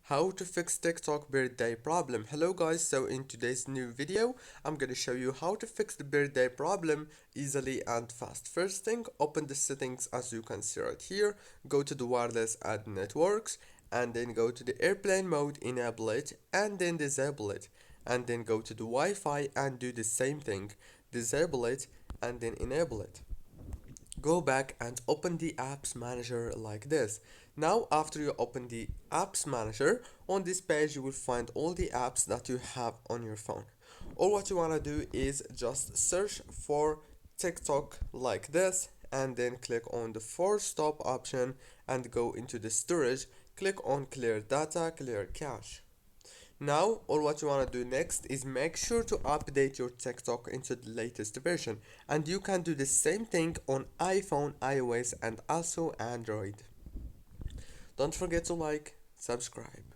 How to fix TikTok birthday problem. Hello guys, so in today's new video I'm gonna show you how to fix the birthday problem easily and fast. First thing, open the settings as you can see right here, go to the wireless and networks, and then go to the airplane mode, enable it and then disable it, and then go to the Wi-Fi and do the same thing, disable it and then enable it. Go back and open the apps manager like this. Now after you open the apps manager, on this page you will find all the apps that you have on your phone. All what you want to do is just search for TikTok like this, and then click on the force stop option and go into the storage, click on clear data, clear cache. Now, all what you want to do next is make sure to update your TikTok into the latest version, and you can do the same thing on iPhone, iOS, and also Android. Don't forget to like, subscribe.